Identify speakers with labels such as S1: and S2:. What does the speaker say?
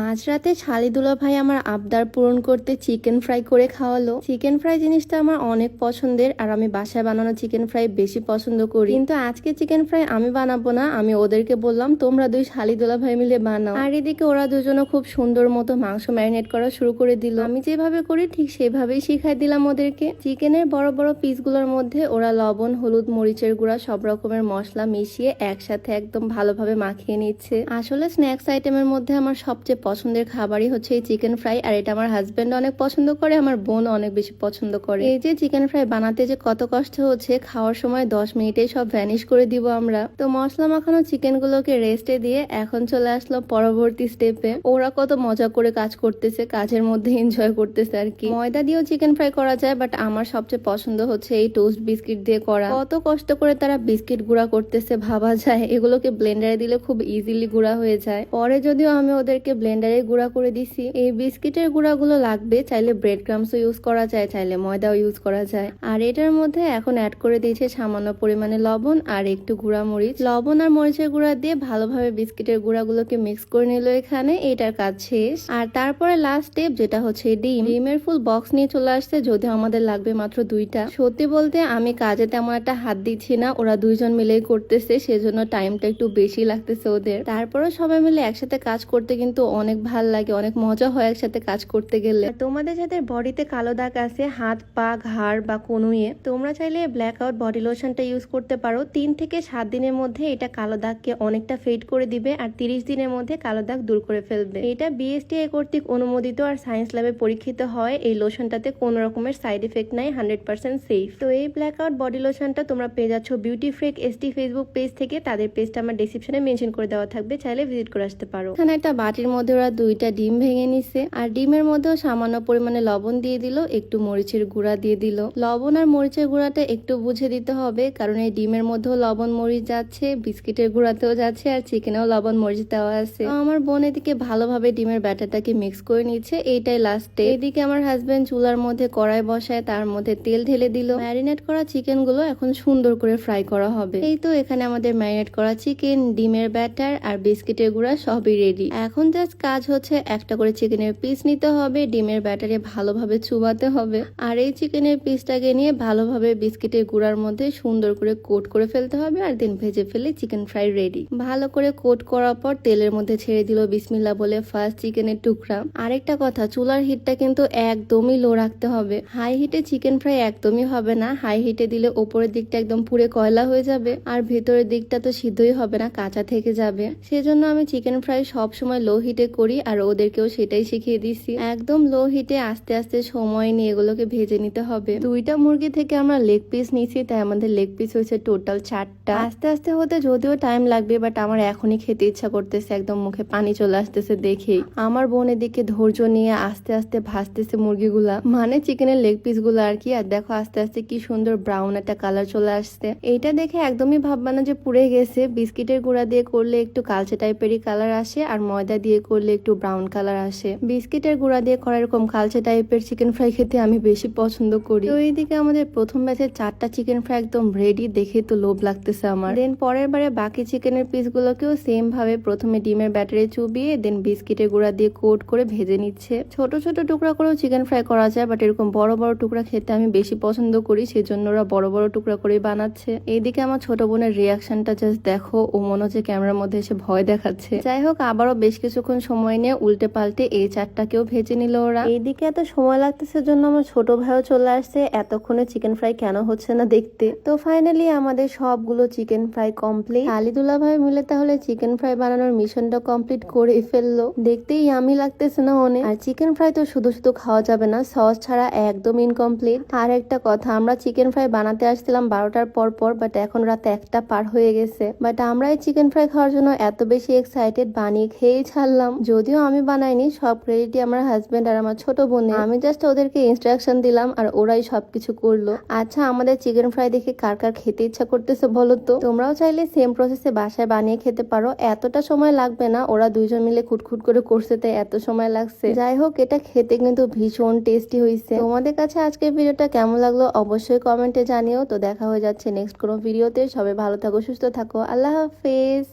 S1: মাঝরাতে শালি দুলাভাই আমার আবদার পূরণ করতে চিকেন ফ্রাই করে খাওয়ালো। চিকেন ফ্রাই জিনিসটা আমার অনেক পছন্দের, আর আমি বাসায় বানানো চিকেন ফ্রাই বেশি পছন্দ করি। কিন্তু আজকে চিকেন ফ্রাই আমি বানাবো না, আমি ওদেরকে বললাম তোমরা দুই শালি দুলাভাই মিলে বানাও। আর এদিকে ওরা দুজনে খুব সুন্দর মতো মাংস ম্যারিনেট করা শুরু করে দিল। আমি যেভাবে করি ঠিক সেভাবেই শিখাই দিলাম ওদেরকে। চিকেনের বড় বড় পিসগুলোর মধ্যে ওরা লবণ, হলুদ, মরিচের গুঁড়া সব রকমের মশলা মিশিয়ে একসাথে একদম ভালোভাবে মাখিয়ে নিচ্ছে। আসলে স্ন্যাক্স আইটেমের মধ্যে আমার সবচেয়ে পছন্দের খাবারই হচ্ছে এই চিকেন ফ্রাই, আর এটা আমার হাজবেন্ড অনেক পছন্দ করে, আমার বোন অনেক বেশি পছন্দ করে। এই যে চিকেন ফ্রাই বানাতে যে কত কষ্ট হচ্ছে, খাওয়ার সময় 10 মিনিটেই সব ভ্যানিশ করে দিব আমরা। তো মশলা মাখানো চিকেন গুলোকে রেস্টে দিয়ে এখন চলে আসলো পরবর্তী স্টেপে। ওরা কত মজা করে কাজ করতেছে, কাজের মধ্যে এনজয় করতেছে আর কি। ময়দা দিয়েও চিকেন ফ্রাই করা যায়, বাট আমার সবচেয়ে পছন্দ হচ্ছে এই টোস্ট বিস্কিট দিয়ে করা। কত কষ্ট করে তারা বিস্কিট গুঁড়া করতেছে ভাবা যায়। এগুলোকে ব্লেন্ডারে দিলে খুব ইজিলি গুঁড়া হয়ে যায়। পরে যদিও আমি ওদেরকে ব্লেন্ডারে গুঁড়া করে দিছি। এই বিস্কিটের গুঁড়াগুলো লাগবে, চাইলে ব্রেড ক্রামসও ইউজ করা যায়, চাইলে ময়দাও ইউজ করা যায়। আর এটার মধ্যে এখন অ্যাড করে দিয়েছে সামান্য পরিমাণে লবণ আর একটু গুঁড়া মরিচ। লবণ আর মরিচের গুঁড়া দিয়ে ভালোভাবে বিস্কিটের গুঁড়াগুলোকে মিক্স করে নিল এখানে। এটার কাজ শেষ। আর তারপরে লাস্ট স্টেপ যেটা হচ্ছে ডিমের ফুল বক্স নিয়ে চলে আসছে, যদিও আমাদের লাগবে মাত্র 2টা। সত্যি বলতে আমি কাজে তেমন একটা হাত দিচ্ছি না, ওরা দুইজন মিলেই করতেছে, সেজন্য টাইমটা একটু বেশি লাগতেছে ওদের। তারপরে সবাই মিলে একসাথে কাজ করতে কিন্তু অনেক ভাল লাগে, অনেক মজা হয় একসাথে কাজ করতে গেলে। তোমাদের যাদের বডিতে কালো দাগ আছে হাত, পা, ঘাড় বা কনুইয়ে, তোমরা চাইলে ব্ল্যাক আউট বডি লোশনটা ইউজ করতে পারো। 3 থেকে 7 দিনের মধ্যে এটা কালো দাগকে অনেকটা ফেড করে দিবে, আর 30 দিনের মধ্যে কালো দাগ দূর করে ফেলবে। এটা বিএসটিআই কর্তৃক অনুমোদিত আর সায়েন্স ল্যাবে পরীক্ষিত হয়। এই লোশনটাতে কোনো রকমের সাইড এফেক্ট নাই, 100% সেফ। তো এই ব্ল্যাক আউট বডি লোশনটা তোমরা পেয়ে যাচ্ছ বিউটি ফ্রেক এসটি ফেসবুক পেজ থেকে। তাদের পেজটা আমার ডেসক্রিপশনে মেনশন করে দেওয়া থাকবে, চাইলে ভিজিট করে আসতে পারো। এখানে একটা বাটির মধ্যে ওরা 2টা ডিম ভেঙে নিছে, আর ডিমের মধ্যেও সামান্য পরিমাণে লবণ দিয়ে দিল, একটু মরিচের গুঁড়া দিয়ে দিল। লবণ আর মরিচের গুঁড়াটা একটু বুঝে দিতে হবে, কারণ এই ডিমের মধ্যেও লবণ মরিচ যাচ্ছে, বিস্কিটের গুঁড়াতেও যাচ্ছে, আর চিকেনেও লবণ মরিচ দেওয়া আছে। আমার বোন এদিকে ভালোভাবে ডিমের ব্যাটারটাকে মিক্স করে নিচ্ছে, এইটাই লাস্টে। এদিকে আমার হাজবেন্ড চুলার মধ্যে কড়াই বসায়, তার মধ্যে তেল ঢেলে দিল। ম্যারিনেট করা চিকেন গুলো এখন সুন্দর করে ফ্রাই করা হবে। এই তো এখানে আমাদের ম্যারিনেট করা চিকেন, ডিমের ব্যাটার আর বিস্কিটের গুঁড়া সবই রেডি। এখন জাস্ট কাজ হচ্ছে একটা করে চিকেনের পিস নিতে হবে, ডিমের ব্যাটারে ভালোভাবে চুবাতে হবে, আর এই চিকেনের পিসটাকে নিয়ে ভালোভাবে বিস্কিটের গুঁড়ার মধ্যে সুন্দর করে কোট করে ফেলতে হবে, আর দেন ভেজে ফেলে চিকেন ফ্রাই রেডি। ভালো করে কোট করার পর তেলের মধ্যে ছেড়ে দিল বিসমিল্লাহ বলে ফার্স্ট চিকেনের টুকরা। আরেকটা কথা, চুলার হিটটা কিন্তু একদমই লো রাখতে হবে। হাই হিটে চিকেন ফ্রাই একদমই হবে না, হাই হিটে দিলে ওপরের দিকটা একদম পুরো কয়লা হয়ে যাবে, আর ভেতরের দিকটা তো সিদ্ধই হবে না, কাঁচা থেকে যাবে। সেজন্য আমি চিকেন ফ্রাই সব সময় লো হিটে করি, আর ওদেরকেও সেটাই শিখিয়ে দিছি। একদম লো হিটে আস্তে আস্তে সময় নিয়ে এগুলোকে ভেজে নিতে হবে। 2টা মুরগি থেকে আমরা লেগ পিস নিয়েছি, তাই আমাদের লেগ পিস হয়েছে টোটাল 4টা। আস্তে আস্তে হতে যদিও টাইম লাগবে, বাট আমার এখনই খেতে ইচ্ছা করতেছে, একদম মুখে পানি চলে আসতেছে দেখেই। আমার বোনের দিকে ধৈর্য নিয়ে আস্তে আস্তে ভাজতেছে মুরগিগুলা, মানে চিকেনের লেগ পিস গুলো আর কি। আর দেখো আস্তে আস্তে কি সুন্দর ব্রাউন একটা কালার চলে আসছে। এইটা দেখে একদমই ভাববা না যে পুড়ে গেছে। বিস্কিটের গুঁড়া দিয়ে করলে একটু কালচে টাইপেরই কালার আসে, আর ময়দা দিয়ে করলে একটু ব্রাউন কালার আসে। বিস্কিটের গুঁড়া দিয়ে করা এরকম কালচে টাইপের চিকেন ফ্রাই খেতে আমি বেশি পছন্দ করি। তো এইদিকে আমাদের প্রথম ব্যাচের 4টা চিকেন ফ্রাই একদম রেডি, দেখে তো লোভ লাগতেছে আমার। দেন পরের বারে বাকি চিকেনের পিস গুলোকেও সেম ভাবে প্রথমে ডিমের ব্যাটারে চুবিয়ে দেন বিস্কিটের গুঁড়া দিয়ে কোট করে ভেজে নিচ্ছে। ছোট ছোট টুকরা করেও চিকেন ফ্রাই করা যায়, বাট এরকম বড় বড় টুকরা খেতে আমি বেশি পছন্দ করি, সেজন্য ওরা বড় বড় টুকরা করে বানাচ্ছে। এইদিকে আমার ছোট বোনের রিয়াকশনটা জাস্ট দেখো, ও মনে হচ্ছে ক্যামেরার মধ্যে এসে ভয় দেখাচ্ছে। যাই হোক, আবারও বেশ কিছুক্ষণ সময় নিয়ে উল্টে পাল্টে এই 4টাকেও ভেজে নিল ওরা। এইদিকে এত সময় লাগতেছে জন্য আমার ছোট ভাইও চলে আসছে, এতক্ষণে চিকেন ফ্রাই কেন হচ্ছে না দেখতে। তো ফাইনালি আমাদের সবগুলো চিকেন ফ্রাই কমপ্লিট। শালি দুলাভাই মিলে তাহলে চিকেন ফ্রাই বানানোর মিশনটা কমপ্লিট করে ফেললো। দেখতেই ইয়ামি লাগতেছে না অনেক। আর চিকেন ফ্রাই তো শুধু শুধু খাওয়া যাবে না, সস ছাড়া একদম ইনকমপ্লিট। আর একটা কথা, আমরা চিকেন ফ্রাই বানাতে আসছিলাম 12টার পর, বাট এখন রাত 1টা পার হয়ে গেছে। বাট আমরা এই চিকেন ফ্রাই খাওয়ার জন্য এত বেশি এক্সাইটেড, বানিয়ে খেয়েই ছাড়লাম। যদিও আমি বানাইনি, সব ক্রেডিটই আমার হাজবেন্ড আর আমার ছোট বোনের। আমি জাস্ট ওদেরকে ইনস্ট্রাকশন দিলাম আর ওরাই সবকিছু করলো। আচ্ছা, আমাদের চিকেন ফ্রাই দেখে কার কার খেতে ইচ্ছা করতেছে বলো তো? তোমরাও চাইলে সেম প্রসেসে বাসায় বানিয়ে খেতে পারো, এতটা সময় লাগবে না। ওরা দুইজন মিলে খুটখুট করে করছে তাই এত সময় লাগছে। যাই হোক, এটা খেতে কিন্তু ভীষণ টেস্টি হয়েছে। তোমাদের কাছে আজকের ভিডিওটা কেমন লাগলো অবশ্যই কমেন্টে জানিও। তো দেখা হয়ে যাচ্ছে নেক্সট কোনো ভিডিওতে। সবাই ভালো থাকো, সুস্থ থাকো, আল্লাহ হাফেজ।